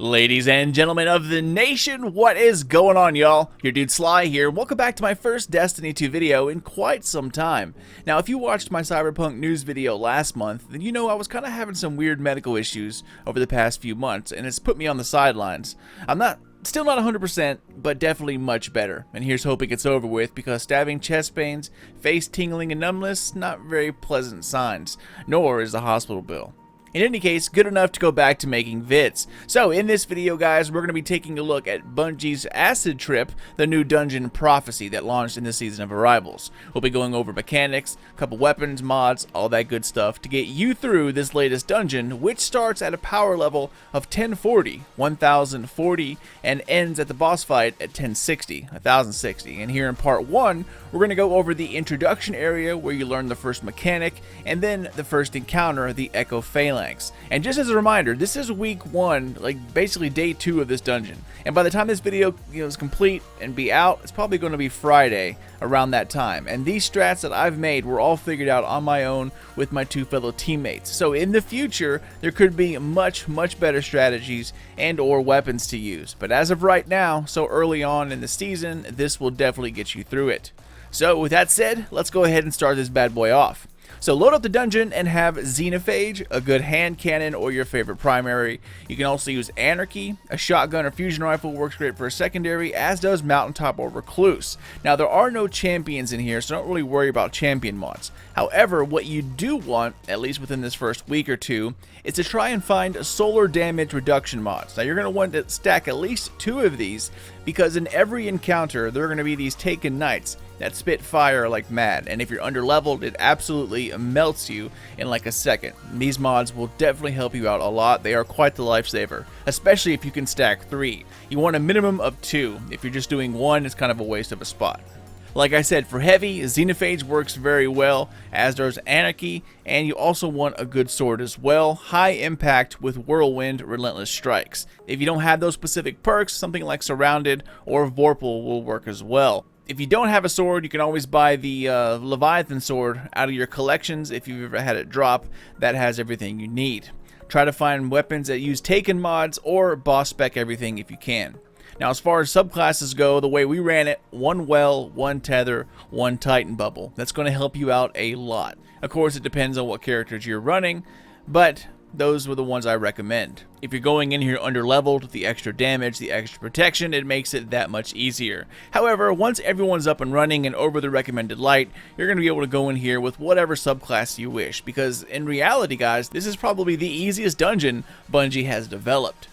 Ladies and gentlemen of the nation, what is going on, y'all? Your dude Sly here. Welcome back to my first Destiny 2 video in quite some time. Now, if you watched my Cyberpunk news video last month, then you know I was kind of having some weird medical issues over the past few months, and it's put me on the sidelines. Still not 100%, but definitely much better. And here's hoping it's over with, because stabbing chest pains, face tingling, and numbness, not very pleasant signs, nor is the hospital bill. In any case, good enough to go back to making vids. So in this video, guys, we're going to be taking a look at Bungie's Acid Trip, the new dungeon Prophecy that launched in the Season of Arrivals. We'll be going over mechanics, a couple weapons, mods, all that good stuff to get you through this latest dungeon, which starts at a power level of 1040, and ends at the boss fight at 1060. And here in part 1, we're going to go over the introduction area where you learn the first mechanic, and then the first encounter, the Echo Phalanx. And just as a reminder, this is week 1, like basically day 2 of this dungeon. And by the time this video is complete and be out, it's probably going to be Friday around that time. And these strats that I've made were all figured out on my own with my 2 fellow teammates. So in the future, there could be much better strategies and or weapons to use. But as of right now, so early on in the season, this will definitely get you through it. So with that said, let's go ahead and start this bad boy off. So load up the dungeon and have Xenophage, a good hand cannon, or your favorite primary. You can also use Anarchy. A shotgun or fusion rifle works great for a secondary, as does Mountaintop or Recluse. Now, there are no champions in here, so don't really worry about champion mods. However, what you do want, at least within this first week or two, is to try and find solar damage reduction mods. Now, you're going to want to stack at least 2 of these, because in every encounter, there are going to be these Taken Knights that spit fire like mad, and if you're underleveled, it absolutely melts you in like a second. These mods will definitely help you out a lot. They are quite the lifesaver, especially if you can stack 3. You want a minimum of 2. If you're just doing 1, it's kind of a waste of a spot. Like I said, for heavy, Xenophage works very well, as does Anarchy, and you also want a good sword as well. High impact with Whirlwind Relentless Strikes. If you don't have those specific perks, something like Surrounded or Vorpal will work as well. If you don't have a sword, you can always buy the Leviathan sword out of your collections if you've ever had it drop. That has everything you need. Try to find weapons that use Taken mods or boss spec everything if you can. Now, as far as subclasses go, the way we ran it, 1 Well, 1 Tether, 1 Titan Bubble. That's going to help you out a lot. Of course, it depends on what characters you're running, but those were the ones I recommend. If you're going in here underleveled, the extra damage, the extra protection, it makes it that much easier. However, once everyone's up and running and over the recommended light, you're going to be able to go in here with whatever subclass you wish, because in reality, guys, this is probably the easiest dungeon Bungie has developed.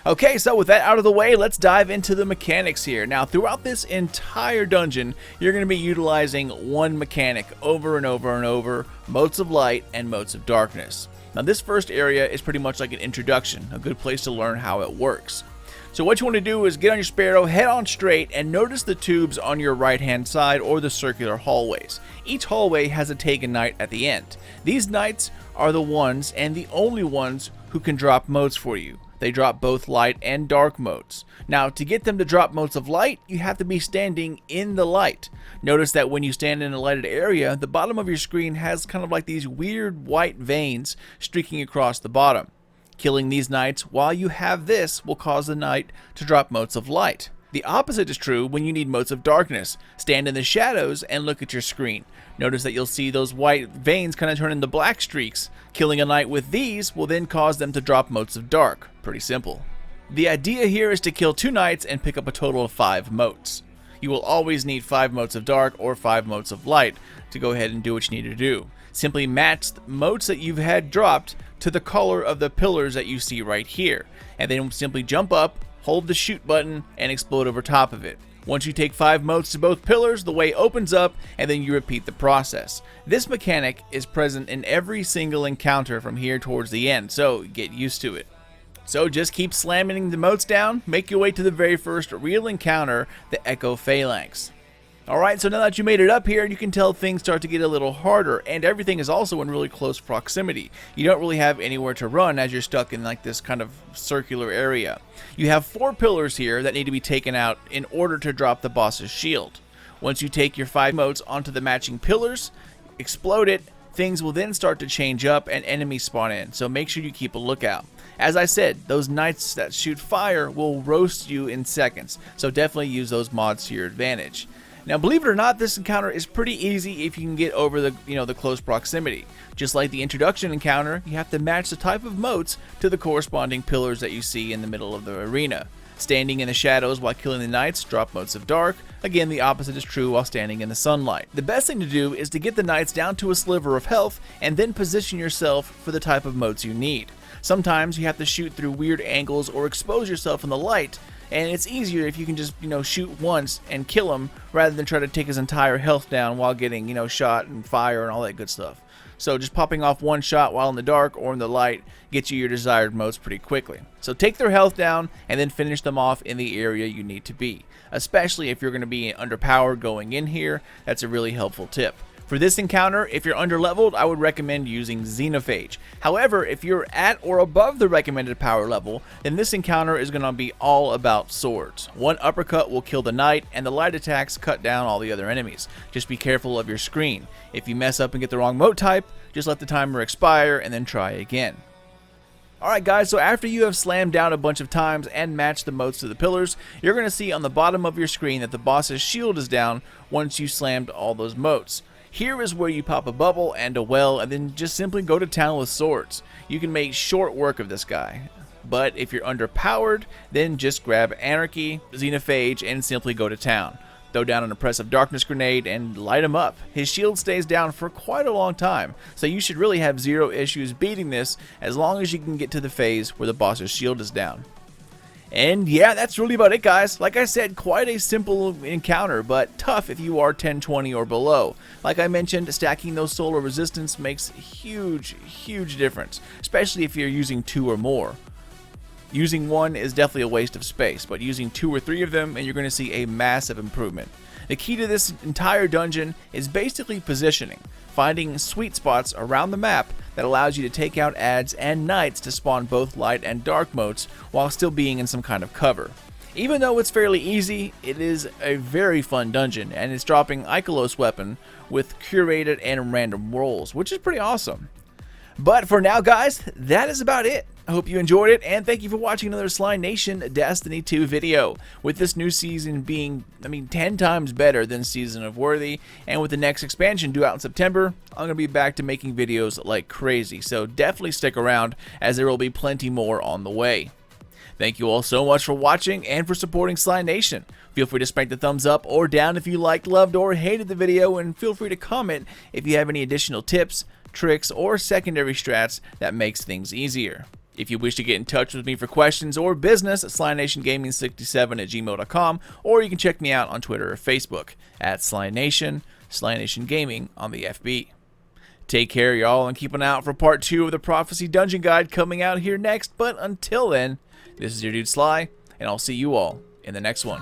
Okay, so with that out of the way, let's dive into the mechanics here. Now, throughout this entire dungeon, you're going to be utilizing 1 mechanic over and over and over, Motes of Light and Motes of Darkness. Now, this first area is pretty much like an introduction, a good place to learn how it works. So what you want to do is get on your Sparrow, head on straight, and notice the tubes on your right-hand side or the circular hallways. Each hallway has a Taken Knight at the end. These Knights are the ones and the only ones who can drop motes for you. They drop both light and dark motes. Now, to get them to drop motes of light, you have to be standing in the light. Notice that when you stand in a lighted area, the bottom of your screen has kind of like these weird white veins streaking across the bottom. Killing these Knights while you have this will cause the Knight to drop motes of light. The opposite is true when you need motes of darkness. Stand in the shadows and look at your screen. Notice that you'll see those white veins kind of turn into black streaks. Killing a Knight with these will then cause them to drop motes of dark. Pretty simple. The idea here is to kill 2 Knights and pick up a total of 5 motes. You will always need 5 motes of dark or 5 motes of light to go ahead and do what you need to do. Simply match the motes that you've had dropped to the color of the pillars that you see right here, and then simply jump up, hold the shoot button, and explode over top of it. Once you take 5 motes to both pillars, the way opens up, and then you repeat the process. This mechanic is present in every single encounter from here towards the end, so get used to it. So just keep slamming the motes down, make your way to the very first real encounter, the Echo Phalanx. Alright, so now that you made it up here, you can tell things start to get a little harder, and everything is also in really close proximity. You don't really have anywhere to run as you're stuck in like this kind of circular area. You have 4 pillars here that need to be taken out in order to drop the boss's shield. Once you take your 5 motes onto the matching pillars, explode it, things will then start to change up and enemies spawn in, so make sure you keep a lookout. As I said, those knights that shoot fire will roast you in seconds, so definitely use those mods to your advantage. Now, believe it or not, this encounter is pretty easy if you can get over the close proximity. Just like the introduction encounter, you have to match the type of moats to the corresponding pillars that you see in the middle of the arena. Standing in the shadows while killing the knights drop motes of dark. Again, the opposite is true while standing in the sunlight. The best thing to do is to get the knights down to a sliver of health and then position yourself for the type of motes you need. Sometimes you have to shoot through weird angles or expose yourself in the light, and it's easier if you can just, shoot once and kill him rather than try to take his entire health down while getting, shot and fire and all that good stuff. So just popping off one shot while in the dark or in the light gets you your desired motes pretty quickly. So take their health down and then finish them off in the area you need to be. Especially if you're going to be underpowered going in here, that's a really helpful tip. For this encounter, if you're underleveled, I would recommend using Xenophage. However, if you're at or above the recommended power level, then this encounter is going to be all about swords. One uppercut will kill the knight, and the light attacks cut down all the other enemies. Just be careful of your screen. If you mess up and get the wrong mote type, just let the timer expire and then try again. Alright guys, so after you have slammed down a bunch of times and matched the motes to the pillars, you're going to see on the bottom of your screen that the boss's shield is down once you slammed all those motes. Here is where you pop a bubble and a well and then just simply go to town with swords. You can make short work of this guy. But if you're underpowered, then just grab Anarchy, Xenophage, and simply go to town. Throw down an Oppressive Darkness grenade and light him up. His shield stays down for quite a long time, so you should really have zero issues beating this as long as you can get to the phase where the boss's shield is down. And yeah, that's really about it guys. Like I said, quite a simple encounter, but tough if you are 1020 or below. Like I mentioned, stacking those solar resistance makes huge difference, especially if you're using 2 or more. Using 1 is definitely a waste of space, but using 2 or 3 of them and you're going to see a massive improvement. The key to this entire dungeon is basically positioning, finding sweet spots around the map that allows you to take out adds and knights to spawn both light and dark motes while still being in some kind of cover. Even though it's fairly easy, it is a very fun dungeon, and it's dropping Ikelos weapon with curated and random rolls, which is pretty awesome. But for now guys, that is about it. I hope you enjoyed it, and thank you for watching another Sly Nation Destiny 2 video. With this new season being, 10 times better than Season of Worthy, and with the next expansion due out in September, I'm going to be back to making videos like crazy, so definitely stick around as there will be plenty more on the way. Thank you all so much for watching and for supporting Sly Nation. Feel free to spank the thumbs up or down if you liked, loved, or hated the video, and feel free to comment if you have any additional tips, tricks, or secondary strats that makes things easier. If you wish to get in touch with me for questions or business, SlyNationGaming67@gmail.com, or you can check me out on Twitter or Facebook at SlyNation, SlyNation Gaming on the FB. Take care, y'all, and keep an eye out for part 2 of the Prophecy Dungeon Guide coming out here next. But until then, this is your dude Sly, and I'll see you all in the next one.